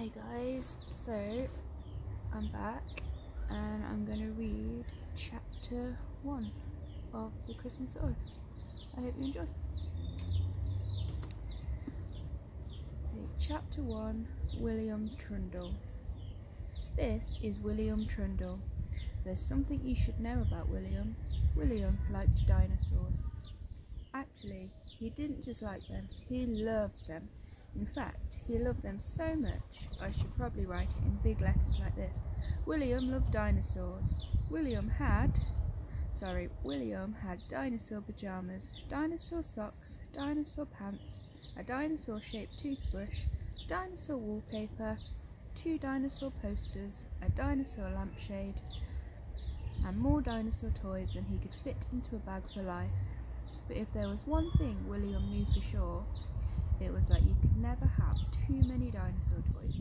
Hi guys, so I'm back and I'm going to read chapter 1 of the Christmasaurus. I hope you enjoy. Okay, chapter 1, William Trundle. This is William Trundle. There's something you should know about William. William liked dinosaurs. Actually, he didn't just like them, he loved them. In fact, he loved them so much, I should probably write it in big letters like this. William loved dinosaurs. William had dinosaur pajamas, dinosaur socks, dinosaur pants, a dinosaur-shaped toothbrush, dinosaur wallpaper, 2 dinosaur posters, a dinosaur lampshade, and more dinosaur toys than he could fit into a bag for life. But if there was one thing William knew for sure, it was that you could never have too many dinosaur toys.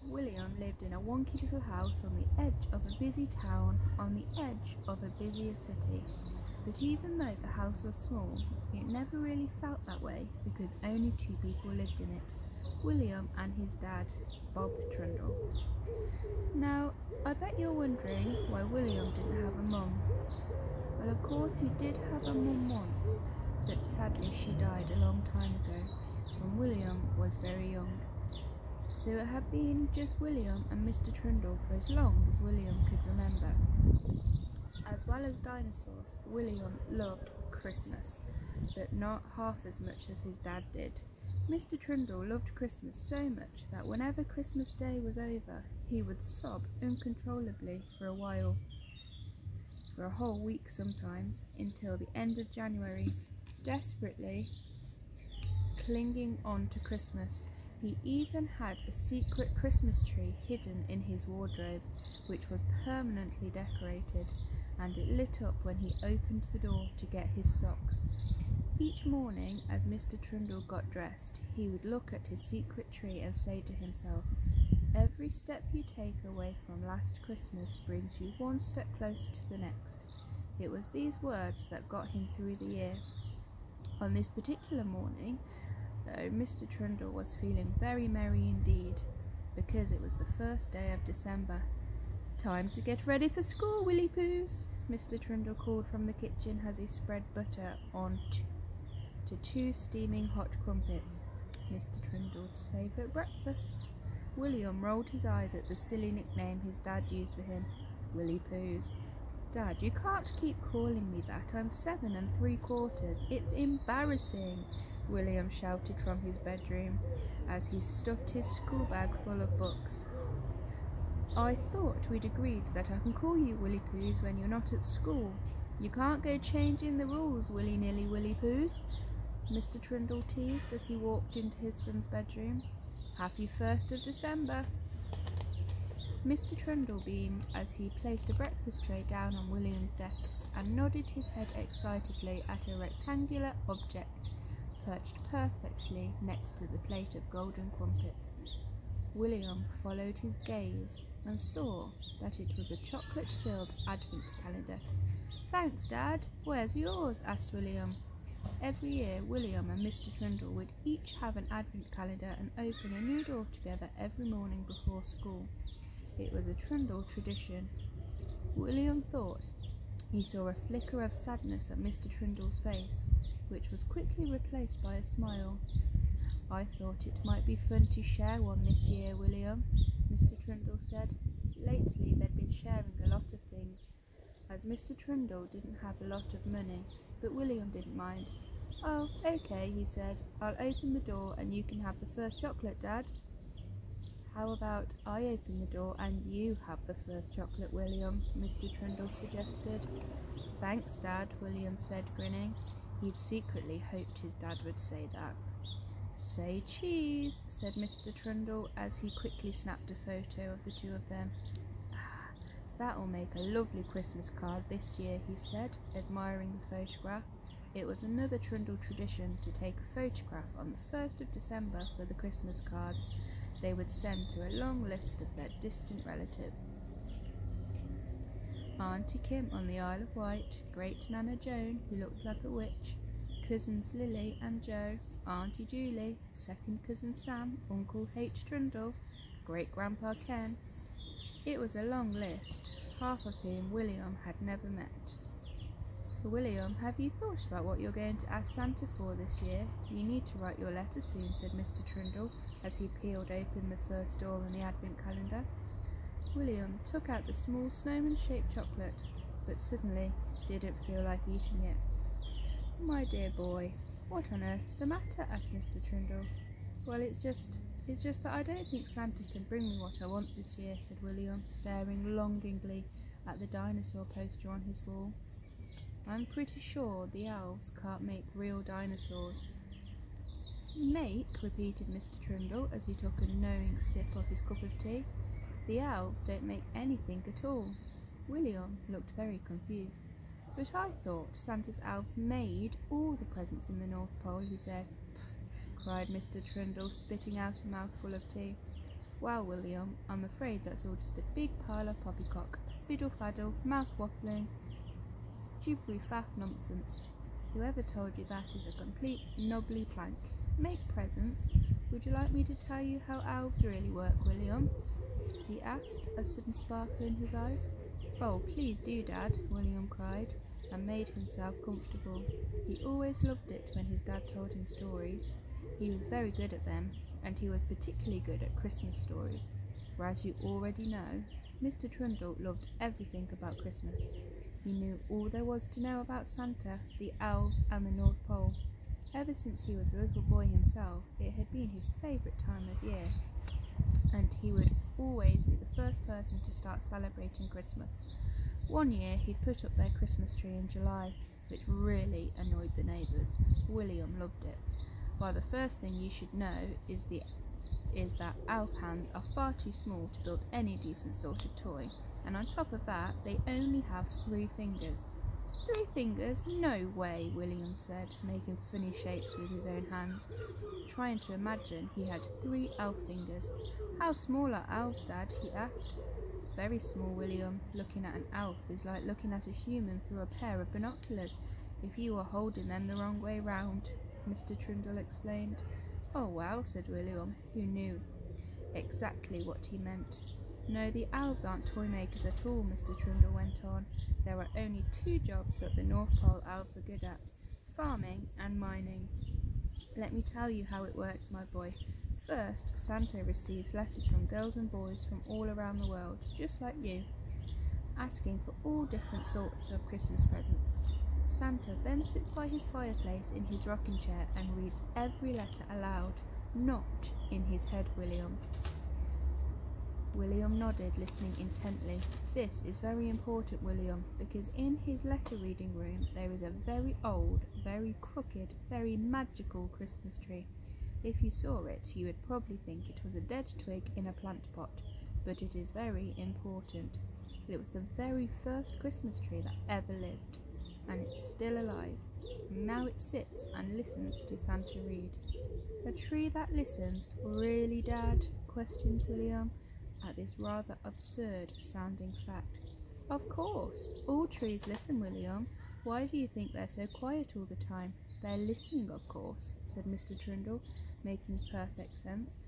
William lived in a wonky little house on the edge of a busy town, on the edge of a busier city. But even though the house was small, it never really felt that way because only 2 people lived in it, William and his dad, Bob Trundle. Now, I bet you're wondering why William didn't have a mum. Well, of course he did have a mum once, but sadly she died a long time ago, when William was very young. So it had been just William and Mr. Trundle for as long as William could remember. As well as dinosaurs, William loved Christmas, but not half as much as his dad did. Mr. Trundle loved Christmas so much that whenever Christmas Day was over, he would sob uncontrollably for a while, for a whole week sometimes, until the end of January, desperately clinging on to Christmas. He even had a secret Christmas tree hidden in his wardrobe, which was permanently decorated, and it lit up when he opened the door to get his socks. Each morning, as Mr. Trundle got dressed, he would look at his secret tree and say to himself, "Every step you take away from last Christmas brings you one step closer to the next." It was these words that got him through the year. On this particular morning, though, Mr. Trundle was feeling very merry indeed, because it was the first day of December. "Time to get ready for school, Willy Poos," Mr. Trundle called from the kitchen as he spread butter on to 2 steaming hot crumpets, Mr. Trundle's favourite breakfast. William rolled his eyes at the silly nickname his dad used for him, Willy Poos. "Dad, you can't keep calling me that. I'm 7 3/4. It's embarrassing," William shouted from his bedroom as he stuffed his school bag full of books. "I thought we'd agreed that I can call you Willy Poos when you're not at school. You can't go changing the rules, willy-nilly Willy Poos," Mr. Trundle teased as he walked into his son's bedroom. "Happy 1st of December. Mr. Trundle beamed as he placed a breakfast tray down on William's desks and nodded his head excitedly at a rectangular object perched perfectly next to the plate of golden crumpets. William followed his gaze and saw that it was a chocolate-filled advent calendar. "Thanks, Dad. Where's yours?" asked William. Every year, William and Mr. Trundle would each have an advent calendar and open a new door together every morning before school. It was a Trundle tradition. William thought he saw a flicker of sadness at Mr. Trundle's face, which was quickly replaced by a smile. "I thought it might be fun to share one this year, William," Mr. Trundle said. Lately they'd been sharing a lot of things, as Mr. Trundle didn't have a lot of money, but William didn't mind. "Oh, okay," he said. "I'll open the door and you can have the first chocolate, Dad." "How about I open the door and you have the first chocolate, William?" Mr. Trundle suggested. "Thanks, Dad," William said, grinning. He'd secretly hoped his dad would say that. "Say cheese," said Mr. Trundle as he quickly snapped a photo of the 2 of them. "Ah, that'll make a lovely Christmas card this year," he said, admiring the photograph. It was another Trundle tradition to take a photograph on the 1st of December for the Christmas cards they would send to a long list of their distant relatives. Auntie Kim on the Isle of Wight, Great Nana Joan, who looked like a witch, cousins Lily and Joe, Auntie Julie, second cousin Sam, Uncle H. Trundle, great-grandpa Ken. It was a long list, half of whom William had never met. William, have you thought about what you're going to ask Santa for this year? You need to write your letter soon, said Mr. Trundle, as he peeled open the first door on the advent calendar. William took out the small snowman-shaped chocolate, but suddenly didn't feel like eating it. My dear boy, what on earth's the matter? Asked Mr. Trundle. Well, it's just that I don't think Santa can bring me what I want this year, said William, staring longingly at the dinosaur poster on his wall. I'm pretty sure the elves can't make real dinosaurs. Make? Repeated Mr. Trundle as he took a knowing sip of his cup of tea. The elves don't make anything at all. William looked very confused. But I thought Santa's elves made all the presents in the North Pole, he said. Cried Mr. Trundle, spitting out a mouthful of tea. Well, William, I'm afraid that's all just a big pile of poppycock, fiddle-faddle, mouth-waffling, gibbery-faff nonsense. Whoever told you that is a complete knobbly plank. Make presents? Would you like me to tell you how elves really work, William? He asked, a sudden sparkle in his eyes. Oh, please do, Dad, William cried, and made himself comfortable. He always loved it when his dad told him stories. He was very good at them, and he was particularly good at Christmas stories, for as you already know, Mr. Trundle loved everything about Christmas. He knew all there was to know about Santa, the elves, and the North Pole. Ever since he was a little boy himself, it had been his favourite time of year, and he would always be the first person to start celebrating Christmas. One year he'd put up their Christmas tree in July, which really annoyed the neighbours. William loved it. Well, the first thing you should know is that elf hands are far too small to build any decent sort of toy, and on top of that, they only have 3 fingers. 3 fingers? No way, William said, making funny shapes with his own hands, trying to imagine he had 3 elf fingers. How small are elves, Dad? He asked. Very small, William. Looking at an elf is like looking at a human through a pair of binoculars, if you were holding them the wrong way round, Mr. Trundle explained. Oh well, said William, who knew exactly what he meant. No, the elves aren't toy makers at all, Mr. Trundle went on. There are only 2 jobs that the North Pole elves are good at, farming and mining. Let me tell you how it works, my boy. First, Santa receives letters from girls and boys from all around the world, just like you, asking for all different sorts of Christmas presents. Santa then sits by his fireplace in his rocking chair and reads every letter aloud, not in his head, William. William nodded, listening intently. This is very important, William, because in his letter-reading room there is a very old, very crooked, very magical Christmas tree. If you saw it, you would probably think it was a dead twig in a plant pot, but it is very important. It was the very first Christmas tree that ever lived, and it's still alive. Now it sits and listens to Santa read. A tree that listens? Really, Dad? Questioned William, at this rather absurd-sounding fact. Of course, all trees listen, William. Why do you think they're so quiet all the time? They're listening, of course, said Mr. Trundle, making perfect sense.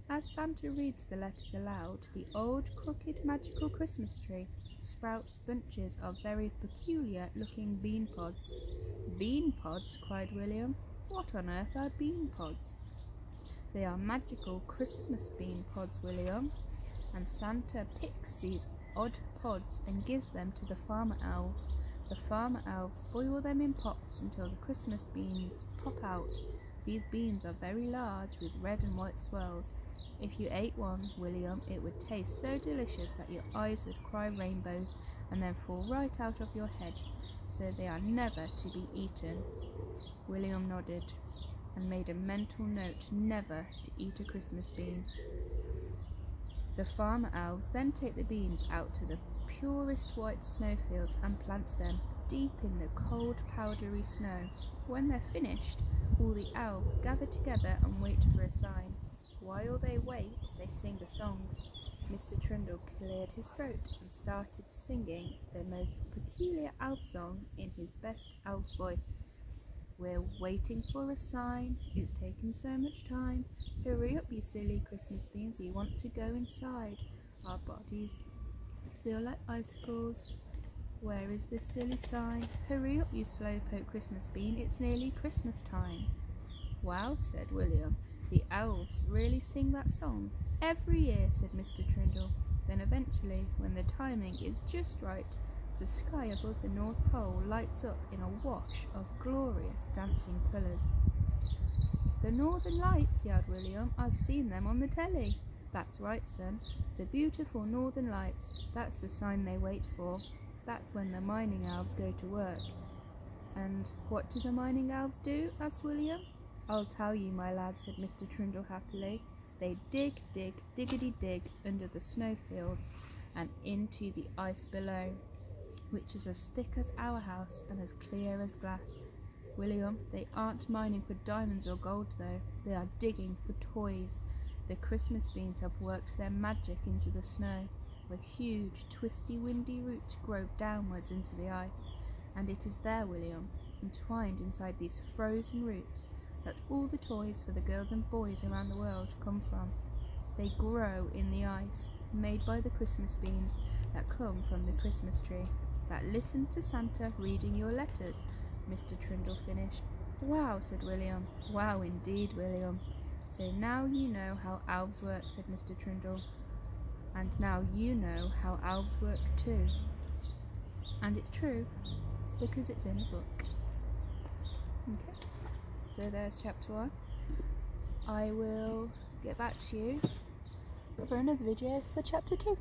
As Santa reads the letters aloud, the old, crooked, magical Christmas tree sprouts bunches of very peculiar-looking bean pods. Bean pods? Cried William. What on earth are bean pods? They are magical Christmas bean pods, William, and Santa picks these odd pods and gives them to the farmer elves. The farmer elves boil them in pots until the Christmas beans pop out. These beans are very large with red and white swirls. If you ate one, William, it would taste so delicious that your eyes would cry rainbows and then fall right out of your head, so they are never to be eaten. William nodded and made a mental note never to eat a Christmas bean. The farmer elves then take the beans out to the purest white snowfield and plant them deep in the cold, powdery snow. When they're finished, all the elves gather together and wait for a sign. While they wait, they sing a song. Mr. Trundle cleared his throat and started singing the most peculiar elf song in his best elf voice. We're waiting for a sign, it's taken so much time. Hurry up, you silly Christmas beans, we want to go inside. Our bodies feel like icicles. Where is this silly sign? Hurry up, you slowpoke Christmas bean, it's nearly Christmas time. Wow, said William, the elves really sing that song. Every year, said Mr. Trundle. Then eventually, when the timing is just right, the sky above the North Pole lights up in a wash of glorious dancing colours. The Northern Lights, yelled William. I've seen them on the telly. That's right, son. The beautiful Northern Lights. That's the sign they wait for. That's when the mining elves go to work. And what do the mining elves do? Asked William. I'll tell you, my lad, said Mr. Trundle happily. They dig, dig, diggity dig under the snowfields and into the ice below, which is as thick as our house and as clear as glass. William, they aren't mining for diamonds or gold though, they are digging for toys. The Christmas beans have worked their magic into the snow, where huge, twisty, windy roots grow downwards into the ice, and it is there, William, entwined inside these frozen roots, that all the toys for the girls and boys around the world come from. They grow in the ice, made by the Christmas beans that come from the Christmas tree, that listen to Santa reading your letters, Mr. Trundle finished. Wow, said William. Wow indeed, William. So now you know how elves work, said Mr. Trundle. And now you know how elves work too. And it's true, because it's in a book. Okay, so there's chapter 1. I will get back to you for another video for chapter 2.